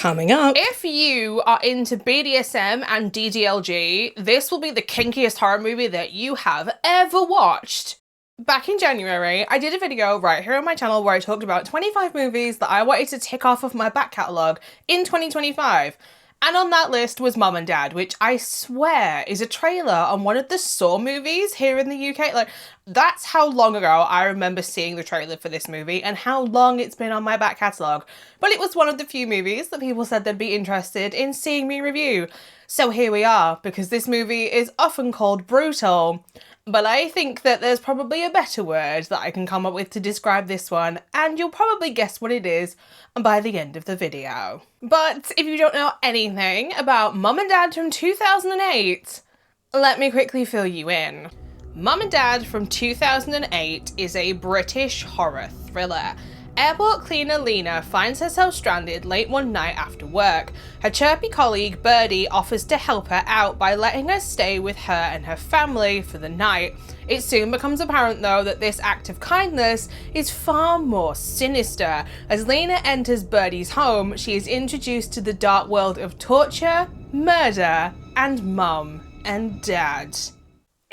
Coming up. If you are into BDSM and DDLG, this will be the kinkiest horror movie that you have ever watched. Back in January, I did a video right here on my channel where I talked about 25 movies that I wanted to tick off of my back catalogue in 2025. And on that list was Mum and Dad, which I swear is a trailer on one of the Saw movies here in the UK. Like, that's how long ago I remember seeing the trailer for this movie and how long it's been on my back catalogue. But it was one of the few movies that people said they'd be interested in seeing me review. So here we are, because this movie is often called brutal. But I think that there's probably a better word that I can come up with to describe this one, and you'll probably guess what it is by the end of the video. But if you don't know anything about Mum and Dad from 2008, let me quickly fill you in. Mum and Dad from 2008 is a British horror thriller. Airport cleaner Lena finds herself stranded late one night after work. Her chirpy colleague Birdie offers to help her out by letting her stay with her and her family for the night. It soon becomes apparent though that this act of kindness is far more sinister. As Lena enters Birdie's home, she is introduced to the dark world of torture, murder, and Mum and Dad.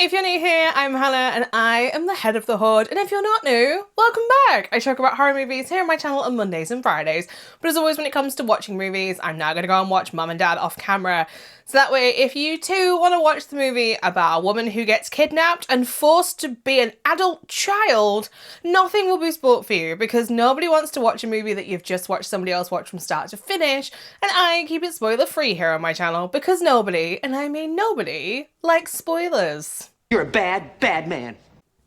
If you're new here, I'm Hannah and I am the head of the Horde, and if you're not new, welcome back! I talk about horror movies here on my channel on Mondays and Fridays, but as always when it comes to watching movies, I'm now going to go and watch Mum and Dad off camera. So that way, if you too want to watch the movie about a woman who gets kidnapped and forced to be an adult child, nothing will be spoiled for you, because nobody wants to watch a movie that you've just watched somebody else watch from start to finish, and I keep it spoiler free here on my channel, because nobody, and I mean nobody, likes spoilers. You're a bad, bad man.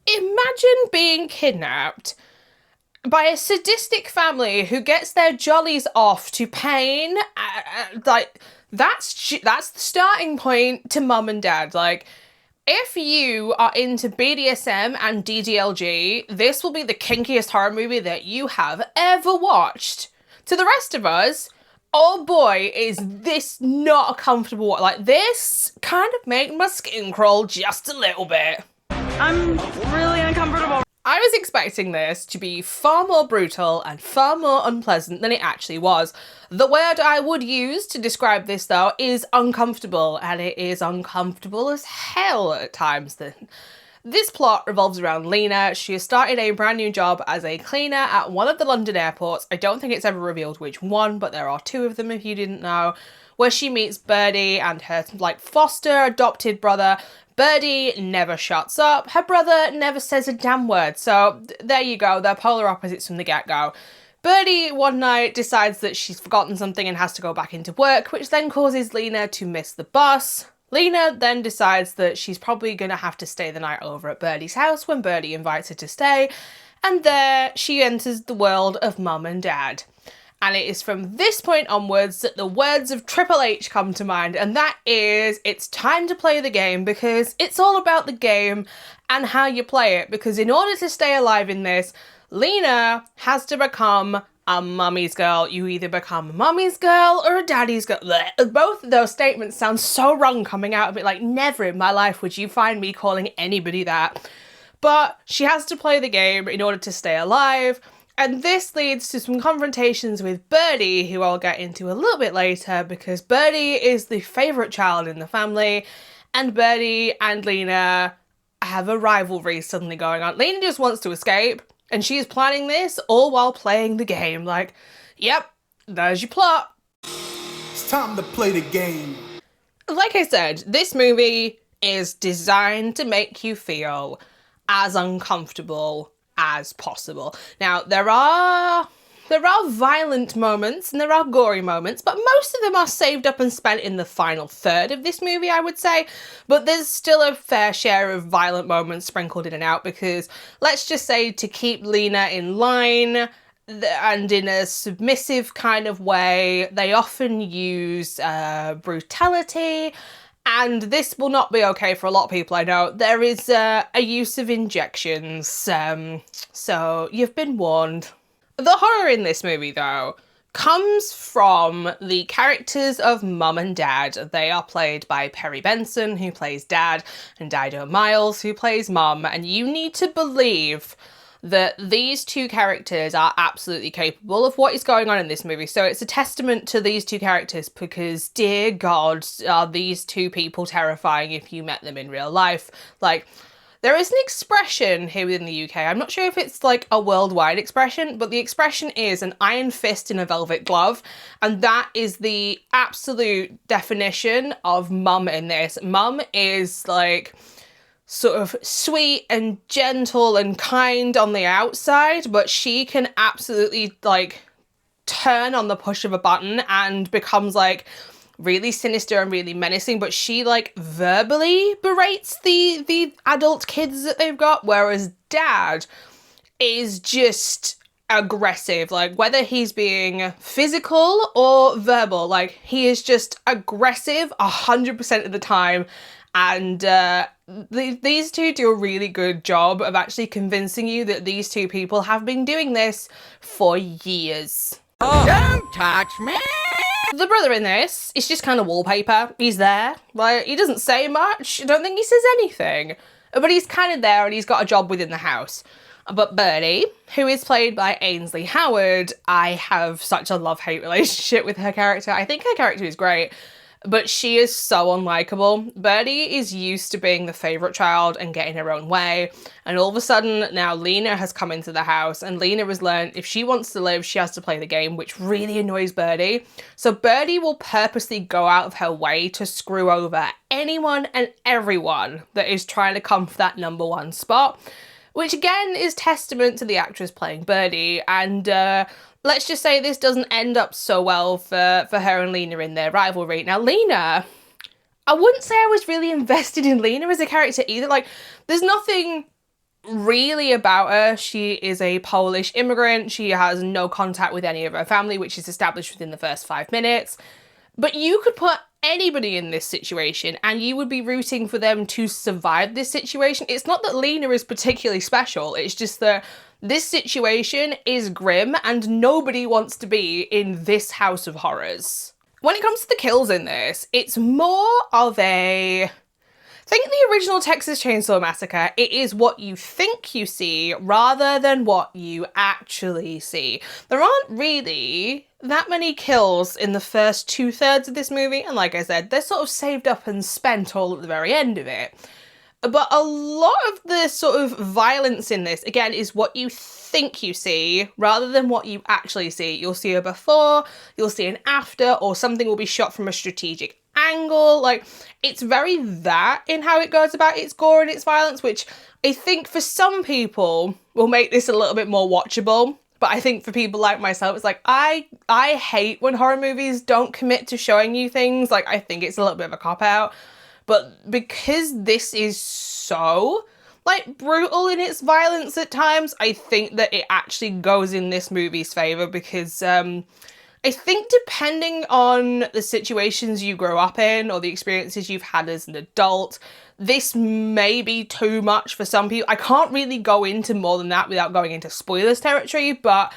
Imagine being kidnapped by a sadistic family who gets their jollies off to pain. That's the starting point to Mum and Dad. Like, if you are into BDSM and DDLG, this will be the kinkiest horror movie that you have ever watched. To the rest of us, oh boy, is this not a comfortable one. Like, this kind of made my skin crawl just a little bit. I'm really uncomfortable. I was expecting this to be far more brutal and far more unpleasant than it actually was. The word I would use to describe this though is uncomfortable, and it is uncomfortable as hell at times. This plot revolves around Lena. She has started a brand new job as a cleaner at one of the London airports. I don't think it's ever revealed which one, but there are two of them if you didn't know, where she meets Birdie and her foster adopted brother. Birdie never shuts up. Her brother never says a damn word. So there you go. They're polar opposites from the get-go. Birdie one night decides that she's forgotten something and has to go back into work, which then causes Lena to miss the bus. Lena then decides that she's probably going to have to stay the night over at Birdie's house when Birdie invites her to stay, and there she enters the world of Mum and Dad. And it is from this point onwards that the words of Triple H come to mind, and that is, it's time to play the game, because it's all about the game and how you play it, because in order to stay alive in this, Lena has to become a mummy's girl. You either become a mummy's girl or a daddy's girl. Blech. Both of those statements sound so wrong coming out of it. Like, never in my life would you find me calling anybody that. But she has to play the game in order to stay alive. And this leads to some confrontations with Birdie, who I'll get into a little bit later, because Birdie is the favourite child in the family, and Birdie and Lena have a rivalry suddenly going on. Lena just wants to escape, and she is planning this all while playing the game. Like, yep, there's your plot. It's time to play the game. Like I said, this movie is designed to make you feel as uncomfortable as possible. Now, there are violent moments and there are gory moments, but most of them are saved up and spent in the final third of this movie, I would say. But there's still a fair share of violent moments sprinkled in and out, because let's just say, to keep Lena in line and in a submissive kind of way, they often use brutality. And this will not be okay for a lot of people, I know. There is a use of injections, so you've been warned. The horror in this movie, though, comes from the characters of Mum and Dad. They are played by Perry Benson, who plays Dad, and Dido Miles, who plays Mum. And you need to believe that these two characters are absolutely capable of what is going on in this movie. So it's a testament to these two characters because, dear God, are these two people terrifying if you met them in real life. Like, there is an expression here within the UK. I'm not sure if it's like a worldwide expression, but the expression is an iron fist in a velvet glove. And that is the absolute definition of mum in this. Mum is like sort of sweet and gentle and kind on the outside, but she can absolutely like turn on the push of a button and becomes like really sinister and really menacing, but she like verbally berates the adult kids that they've got, whereas dad is just aggressive, like whether he's being physical or verbal, like he is just aggressive 100% of the time. And these two do a really good job of actually convincing you that these two people have been doing this for years. Oh, don't touch me! The brother in this is just kind of wallpaper. He's there. Like, he doesn't say much. I don't think he says anything. But he's kind of there and he's got a job within the house. But Birdie, who is played by Ainsley Howard, I have such a love-hate relationship with her character. I think her character is great, but she is so unlikable. Birdie is used to being the favourite child and getting her own way, and all of a sudden now Lena has come into the house, and Lena has learned if she wants to live, she has to play the game, which really annoys Birdie. So Birdie will purposely go out of her way to screw over anyone and everyone that is trying to come for that number one spot, which again is testament to the actress playing Birdie. And let's just say this doesn't end up so well for her and Lena in their rivalry. Now, Lena, I wouldn't say I was really invested in Lena as a character either. Like, there's nothing really about her. She is a Polish immigrant. She has no contact with any of her family, which is established within the first 5 minutes. But you could put anybody in this situation and you would be rooting for them to survive this situation. It's not that Lena is particularly special. It's just that this situation is grim and nobody wants to be in this house of horrors. When it comes to the kills in this, it's more of a... Think the original Texas Chainsaw Massacre. It is what you think you see rather than what you actually see. There aren't really that many kills in the first 2/3 of this movie, and like I said, they're sort of saved up and spent all at the very end of it. But a lot of the sort of violence in this, again, is what you think you see rather than what you actually see. You'll see a before, you'll see an after, or something will be shot from a strategic angle. Like, it's very that in how it goes about its gore and its violence, which I think for some people will make this a little bit more watchable. But I think for people like myself, it's like, I hate when horror movies don't commit to showing you things. Like, I think it's a little bit of a cop-out. But because this is so, like, brutal in its violence at times, I think that it actually goes in this movie's favour because I think depending on the situations you grow up in or the experiences you've had as an adult, this may be too much for some people. I can't really go into more than that without going into spoilers territory, but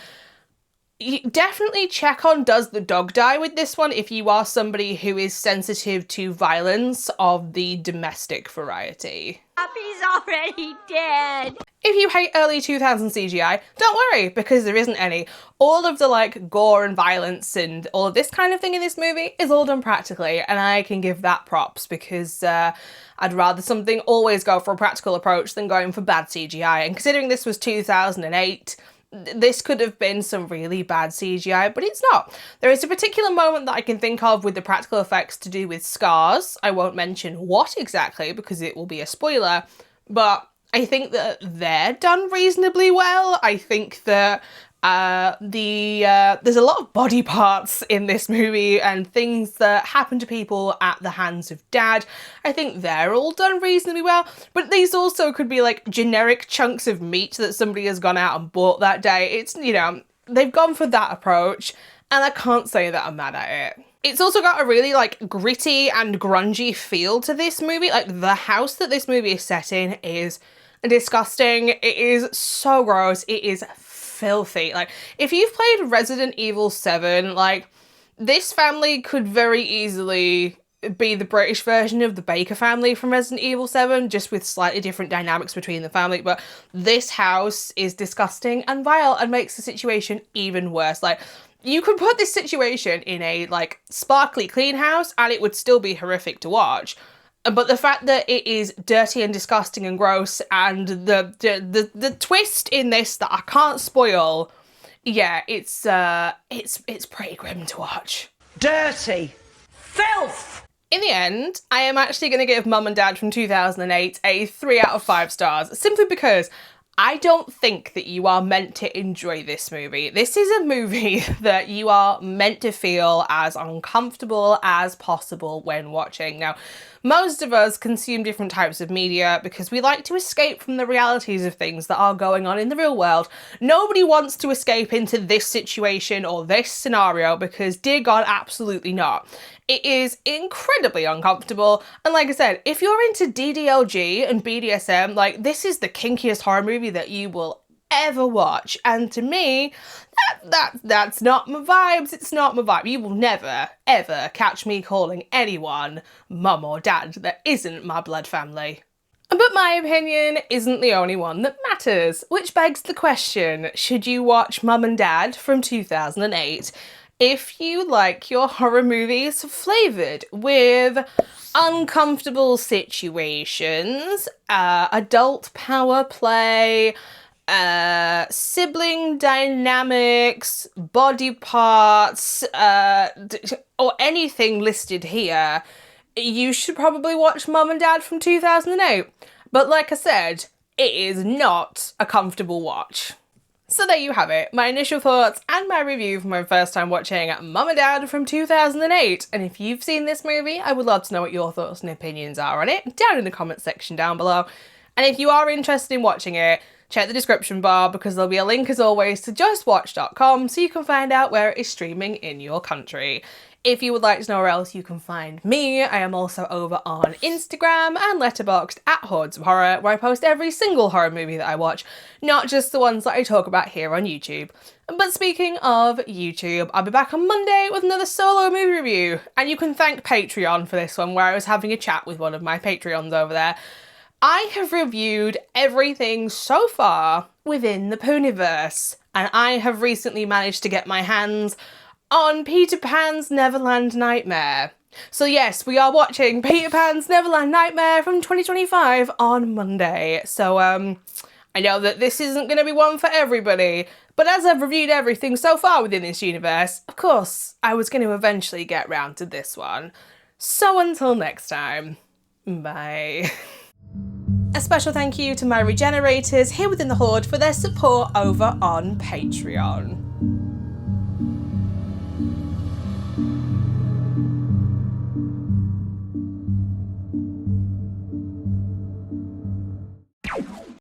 you definitely check on does the dog die with this one if you are somebody who is sensitive to violence of the domestic variety. He's already dead. If you hate early 2000s CGI, don't worry, because there isn't any. All of the like gore and violence and all of this kind of thing in this movie is all done practically, and I can give that props because I'd rather something always go for a practical approach than going for bad CGI. And considering this was 2008, this could have been some really bad CGI, but it's not. There is a particular moment that I can think of with the practical effects to do with scars. I won't mention what exactly because it will be a spoiler, but I think that they're done reasonably well. I think that there's a lot of body parts in this movie and things that happen to people at the hands of Dad. I think they're all done reasonably well, but these also could be like generic chunks of meat that somebody has gone out and bought that day. It's, you know, they've gone for that approach and I can't say that I'm mad at it. It's also got a really like gritty and grungy feel to this movie. Like the house that this movie is set in is disgusting. It is so gross. It is filthy. Like, if you've played Resident Evil 7, like, this family could very easily be the British version of the Baker family from Resident Evil 7, just with slightly different dynamics between the family. But this house is disgusting and vile and makes the situation even worse. Like, you could put this situation in a, like, sparkly clean house and it would still be horrific to watch. But the fact that it is dirty and disgusting and gross, and the twist in this that I can't spoil, yeah, it's pretty grim to watch. Dirty. Filth! In the end, I am actually going to give Mum and Dad from 2008 a 3 out of 5 stars, simply because I don't think that you are meant to enjoy this movie. This is a movie that you are meant to feel as uncomfortable as possible when watching. Now, most of us consume different types of media because we like to escape from the realities of things that are going on in the real world. Nobody wants to escape into this situation or this scenario because, dear God, absolutely not. It is incredibly uncomfortable, and like I said, if you're into DDLG and BDSM, like, this is the kinkiest horror movie that you will ever watch, and to me, that's not my vibes. It's not my vibe. You will never, ever catch me calling anyone mum or dad that isn't my blood family. But my opinion isn't the only one that matters, which begs the question, should you watch Mum and Dad from 2008? If you like your horror movies flavoured with uncomfortable situations, adult power play, sibling dynamics, body parts, or anything listed here, you should probably watch Mum and Dad from 2008. But like I said, it is not a comfortable watch. So there you have it, my initial thoughts and my review for my first time watching Mum and Dad from 2008. And if you've seen this movie, I would love to know what your thoughts and opinions are on it down in the comment section down below. And if you are interested in watching it, check the description bar because there'll be a link as always to justwatch.com so you can find out where it is streaming in your country. If you would like to know where else you can find me, I am also over on Instagram and Letterboxd at HordesOfHorror, where I post every single horror movie that I watch, not just the ones that I talk about here on YouTube. But speaking of YouTube, I'll be back on Monday with another solo movie review, and you can thank Patreon for this one, where I was having a chat with one of my Patreons over there. I have reviewed everything so far within the Pooniverse, and I have recently managed to get my hands on Peter Pan's Neverland Nightmare. So yes, we are watching Peter Pan's Neverland Nightmare from 2025 on Monday. So I know that this isn't going to be one for everybody, but as I've reviewed everything so far within this universe, of course, I was going to eventually get round to this one. So until next time, bye. A special thank you to my regenerators here within the Horde for their support over on Patreon.